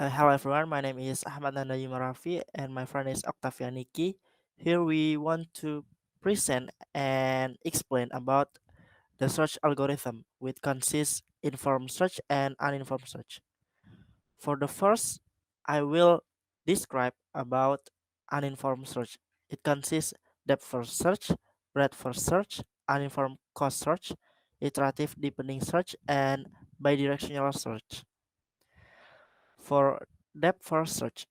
Hello everyone, my name is AhmadNandaYumaRafi and my friend is OktavianNikky. Here we want to present and explain about the search algorithm, which consists informed search and uninformed search. For the first, I will describe about uninformed search. It consists depth first search, breadth first search, uninformed cost search, iterative deepening search, and bidirectional search. For depth first search,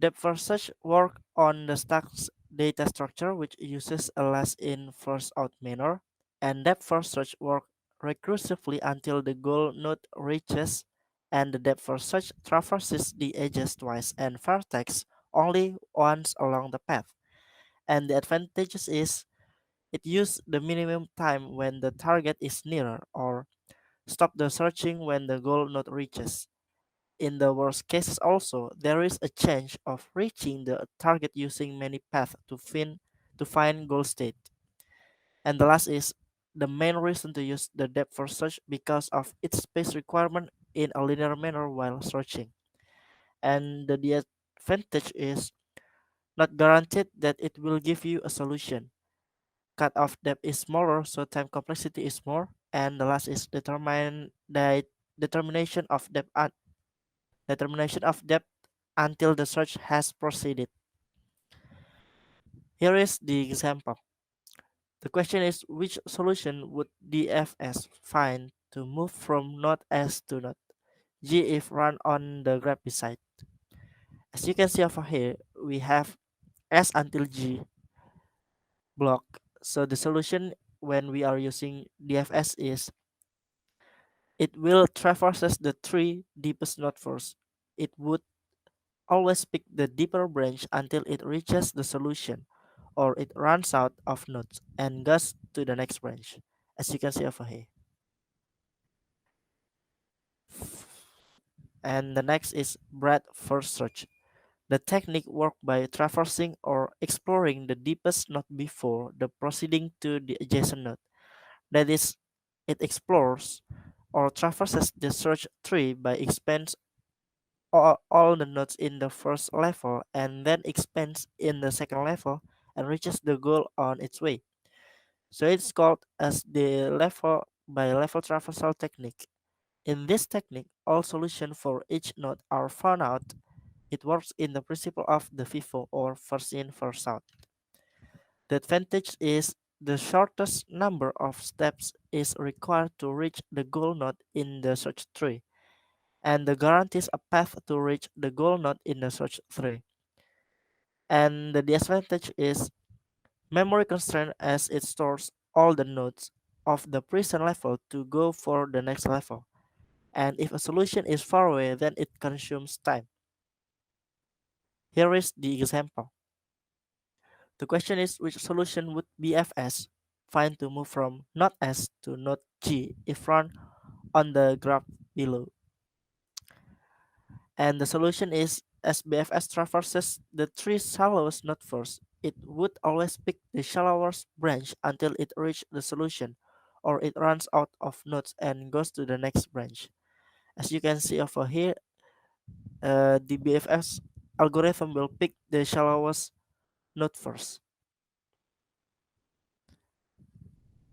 depth first search work on the stack's data structure, which uses a last in first out manner, and depth first search work recursively until the goal node reaches, and the depth first search traverses the edges twice and vertex only once along the path. And the advantages is it uses the minimum time when the target is nearer, or stop the searching when the goal node reaches. In the worst cases also, there is a chance of reaching the target using many paths to find goal state. And the last is the main reason to use the depth first search because of its space requirement in a linear manner while searching. And the disadvantage is not guaranteed that it will give you a solution. Cutoff depth is smaller, so time complexity is more. And the last is determination of depth determination of depth until the search has proceeded. Here is the example. The question is which solution would DFS find to move from node S to node G if run on the graph beside. As you can see over here, we have S until G block. So the solution when we are using DFS is it will traverses the three deepest node first. It would always pick the deeper branch until it reaches the solution or it runs out of nodes and goes to the next branch, as you can see over here. And the next is breadth first search. The technique works by traversing or exploring the deepest node before the proceeding to the adjacent node. That is, it explores or traverses the search tree by expands all the nodes in the first level and then expands in the second level and reaches the goal on its way. So it's called as the level by level traversal technique. In this technique, all solutions for each node are found out. It works in the principle of the FIFO or first in, first out. The advantage is the shortest number of steps is required to reach the goal node in the search tree, and the guarantees a path to reach the goal node in the search tree. And the disadvantage is memory constraint as it stores all the nodes of the present level to go for the next level. And if a solution is far away, then it consumes time. Here is the example. The question is which solution would BFS find to move from node S to node G if run on the graph below. And the solution is as BFS traverses the three shallowest node first, it would always pick the shallowest branch until it reaches the solution, or it runs out of nodes and goes to the next branch. As you can see over here, the BFS algorithm will pick the shallowest node first.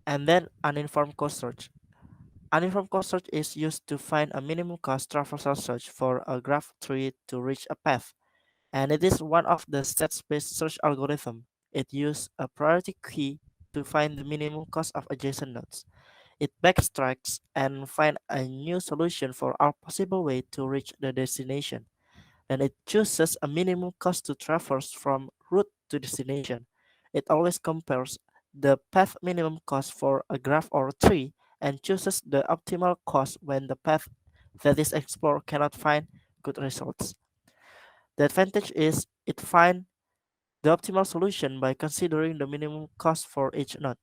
And then uninformed cost search. Uninformed cost search is used to find a minimum cost traversal search for a graph tree to reach a path, and it is one of the stats-based search algorithm. It uses a priority key to find the minimum cost of adjacent nodes. It backtracks and finds a new solution for all possible way to reach the destination. Then it chooses a minimum cost to traverse from route to destination. It always compares the path minimum cost for a graph or tree and chooses the optimal cost when the path that is explored cannot find good results. The advantage is it finds the optimal solution by considering the minimum cost for each node.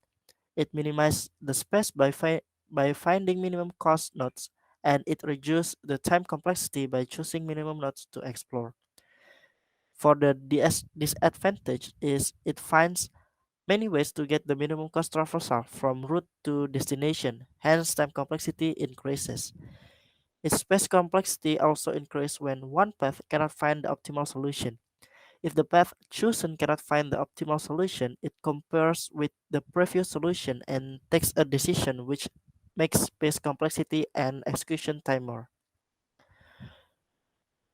It minimizes the space by finding minimum cost nodes, and it reduces the time complexity by choosing minimum nodes to explore. For the disadvantage is it finds many ways to get the minimum cost traversal from route to destination, hence time complexity increases. Its space complexity also increases when one path cannot find the optimal solution. If the path chosen cannot find the optimal solution, it compares with the previous solution and takes a decision which makes space complexity and execution time more.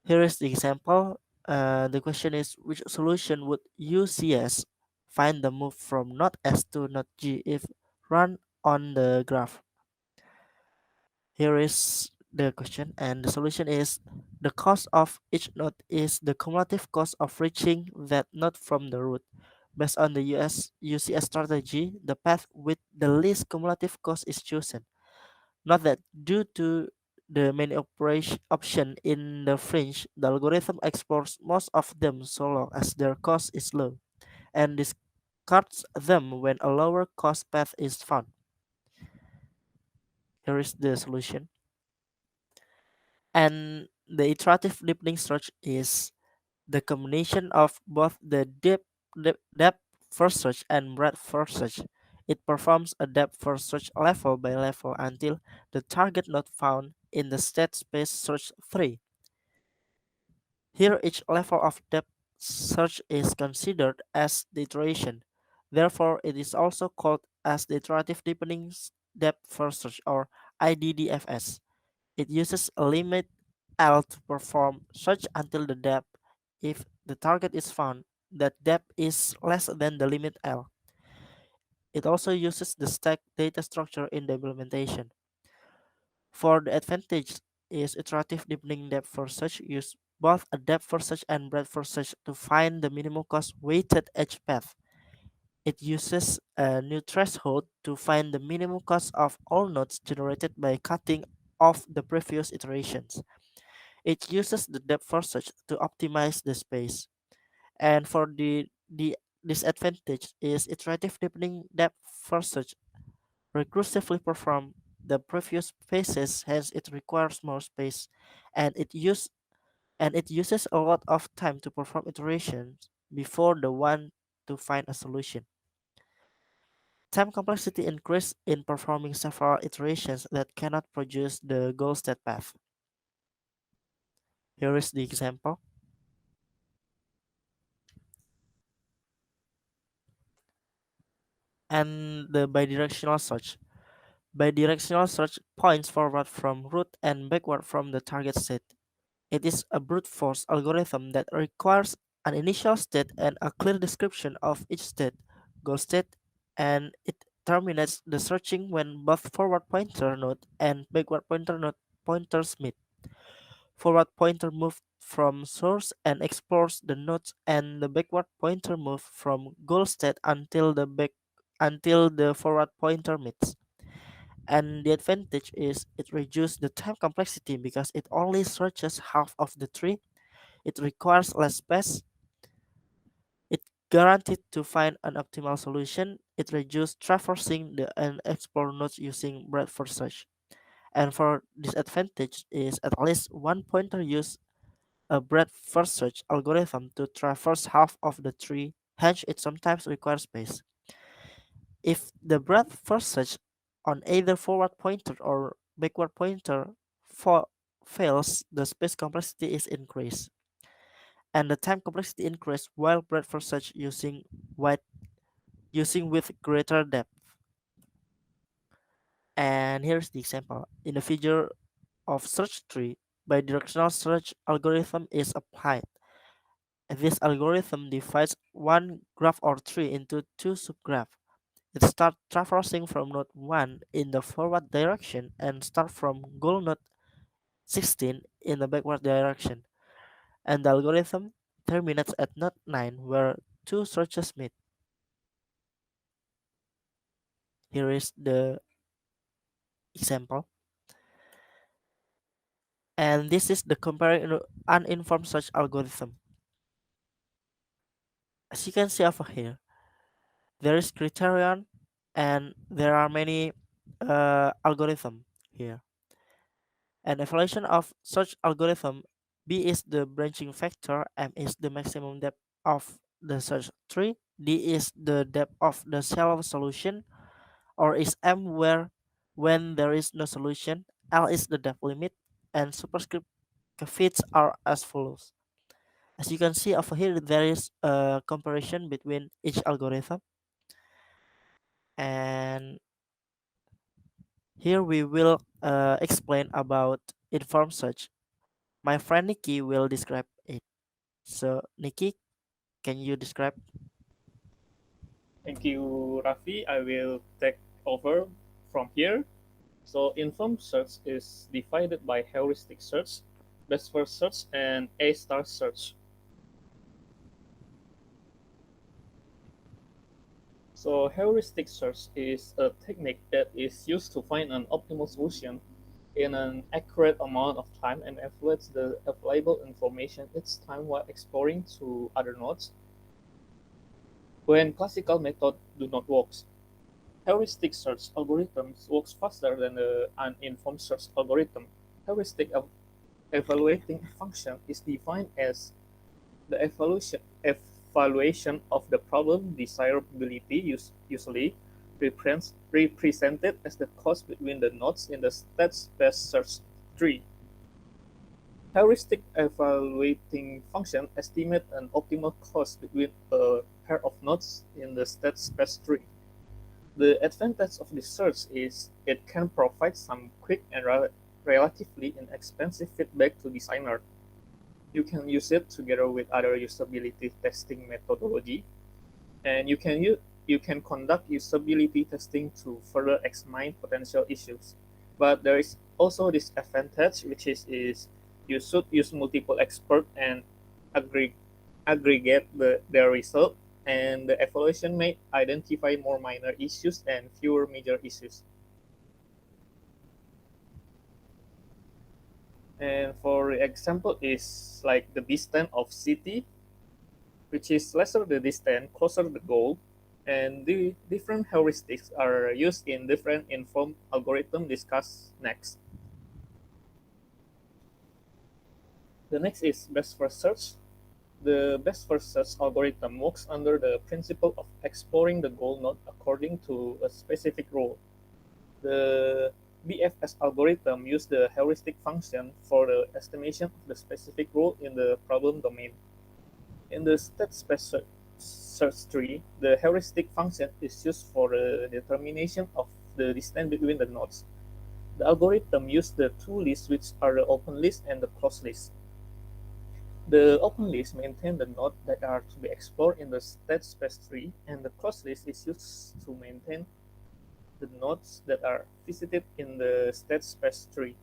Here is the example. The question is which solution would UCS find the move from node S to node G if run on the graph? Here is the question, and the solution is the cost of each node is the cumulative cost of reaching that node from the root. Based on the UCS strategy, the path with the least cumulative cost is chosen. Note that due to the many option in the fringe, the algorithm explores most of them so long as their cost is low, and discards them when a lower cost path is found. Here is the solution. And the iterative deepening search is the combination of both the depth first search and breadth first search. It performs a depth first search level by level until the target node found in the state space search 3. Here, each level of depth search is considered as the iteration. Therefore, it is also called as the iterative deepening depth first search or IDDFS. It uses a limit L to perform search until the depth. If the target is found, that depth is less than the limit L. It also uses the stack data structure in the implementation. For the advantage is iterative deepening depth first search use both a depth first search and breadth first search to find the minimum cost weighted edge path. It uses a new threshold to find the minimum cost of all nodes generated by cutting off the previous iterations. It uses the depth first search to optimize the space. And for the disadvantage is iterative deepening depth first search recursively perform the previous phases, hence it requires more space, and it uses a lot of time to perform iterations before the one to find a solution. Time complexity increase in performing several iterations that cannot produce the goal state path. Here is the example. And the bidirectional search. Bidirectional search points forward from root and backward from the target state. It is a brute force algorithm that requires an initial state and a clear description of each state, goal state, and it terminates the searching when both forward pointer node and backward pointer node pointers meet. Forward pointer moves from source and explores the nodes, and the backward pointer moves from goal state until the forward pointer meets. And the advantage is it reduces the time complexity because it only searches half of the tree. It requires less space. It guaranteed to find an optimal solution. It reduces traversing the unexplored nodes using breadth first search. And for disadvantage is at least one pointer use a breadth first search algorithm to traverse half of the tree, hence it sometimes requires space. If the breadth first search on either forward pointer or backward pointer fa- fails, the space complexity is increased, and the time complexity increased while breadth first search wide using with greater depth. And here's the example. In the figure of search tree, bidirectional search algorithm is applied. This algorithm divides one graph or tree into two subgraphs. It starts traversing from node 1 in the forward direction and start from goal node 16 in the backward direction. And the algorithm terminates at node 9 where two searches meet. Here is the example. And this is the comparing uninformed search algorithm. As you can see over here, there is criterion and there are many algorithm here. An evaluation of such algorithm, B is the branching factor, M is the maximum depth of the search tree, D is the depth of the shallow solution, or is M where when there is no solution, L is the depth limit, and superscript fits are as follows. As you can see over here, there is a comparison between each algorithm, and here we will explain about informed search. My friend Nikki will describe it. So, Nikki, can you describe? Thank you, Rafi. I will take over from here. So, informed search is divided by heuristic search, best first search, and A star search. So, heuristic search is a technique that is used to find an optimal solution in an accurate amount of time and evaluates the available information each time while exploring to other nodes when classical methods do not work. Heuristic search algorithms works faster than the uninformed search algorithm. Heuristic evaluating function is defined as the evaluation of the problem desirability, usually represented as the cost between the nodes in the state space search tree. Heuristic evaluating function estimate an optimal cost between a pair of nodes in the state space tree. The advantage of this search is it can provide some quick and relatively inexpensive feedback to designer. You can use it together with other usability testing methodology, and you can conduct usability testing to further examine potential issues. But there is also this advantage, which is you should use multiple experts and agree, aggregate their result, and the evaluation may identify more minor issues and fewer major issues. And for example, is like the distance of city, which is lesser the distance, closer the goal, and the different heuristics are used in different informed algorithm discussed next. The next is best first search. The best first search algorithm works under the principle of exploring the goal node according to a specific rule. The BFS algorithm uses the heuristic function for the estimation of the specific rule in the problem domain. In the state space search tree, the heuristic function is used for the determination of the distance between the nodes. The algorithm uses the two lists, which are the open list and the closed list. The open list maintains the nodes that are to be explored in the state space tree, and the closed list is used to maintain the nodes that are visited in the state space tree.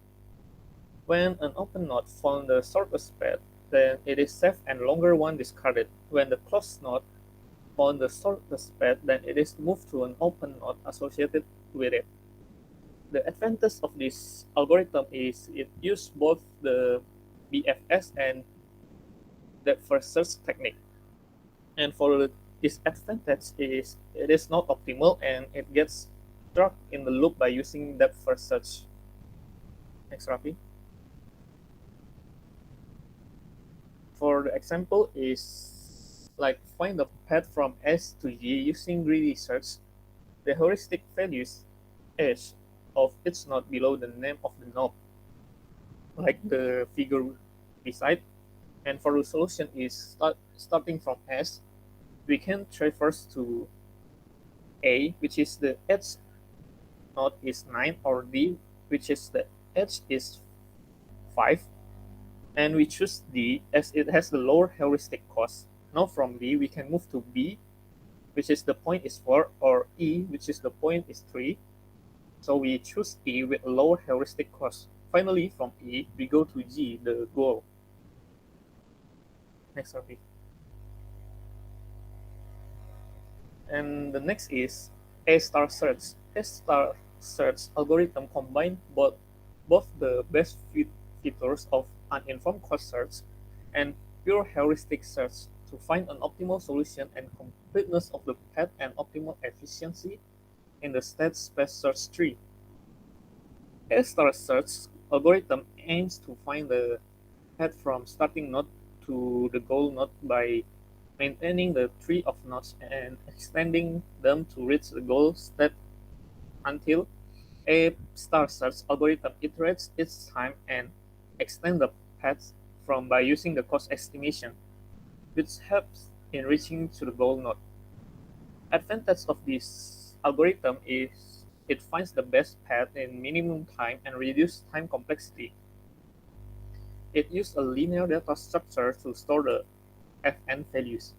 When an open node found the shortest path, then it is saved and longer one discarded. When the closed node found the shortest path, then it is moved to an open node associated with it. The advantage of this algorithm is it uses both the BFS and depth first search technique. And for the disadvantage is it is not optimal and it gets stuck in the loop by using depth first search. Next, Rafi. For the example is like find the path from S to G using greedy search. The heuristic values S of each node below the name of the node, like the figure beside. And for the solution is starting from S, we can traverse to A, which is the edge node is 9, or D, which is the edge is 5, and we choose D as it has the lower heuristic cost. Now from D, we can move to B, which is the point is 4, or E, which is the point is 3. So we choose E with a lower heuristic cost. Finally, from E, we go to G, the goal. Next, Rafi. And the next is A star search. A star search algorithm combine both the best features of uninformed cost search and pure heuristic search to find an optimal solution and completeness of the path and optimal efficiency in the state space search tree. A star search algorithm aims to find the path from starting node to the goal node by maintaining the tree of nodes and extending them to reach the goal state until a star search algorithm iterates each time and extend the path from by using the cost estimation, which helps in reaching to the goal node. Advantage of this algorithm is it finds the best path in minimum time and reduces time complexity. It uses a linear data structure to store the fn values.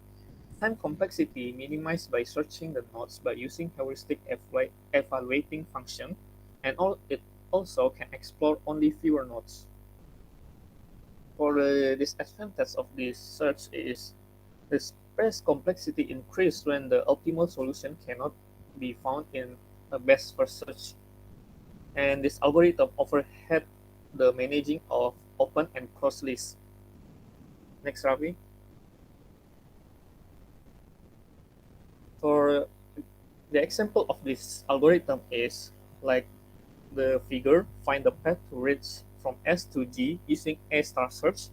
Time complexity minimized by searching the nodes by using heuristic evaluating function, and it also can explore only fewer nodes. For the disadvantage of this search is the space complexity increases when the optimal solution cannot be found in a best first search. And this algorithm overhead the managing of open and closed lists. Next, Ravi. For the example of this algorithm is like the figure, find the path to reach from S to G using A star search.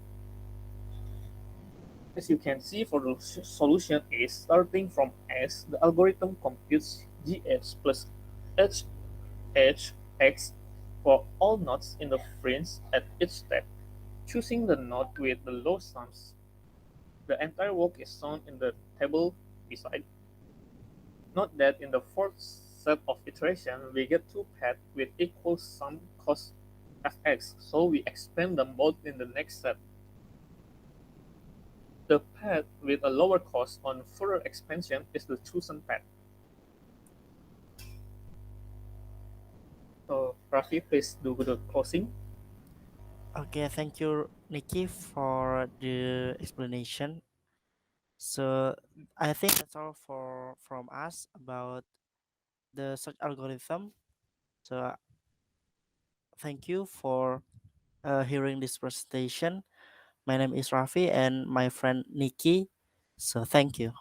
As you can see, for the solution A, starting from S, the algorithm computes GH plus HH X for all nodes in the fringe at each step, choosing the node with the low sums. The entire work is shown in the table beside. Note that in the fourth step of iteration, we get two paths with equal sum cost fx, so we expand them both in the next step. The path with a lower cost on further expansion is the chosen path. So, Rafi, please do the closing. Okay, thank you, Nikki, for the explanation. So I think that's all for from us about the search algorithm. So thank you for hearing this presentation. My name is Rafi and my friend Nikki. So thank you.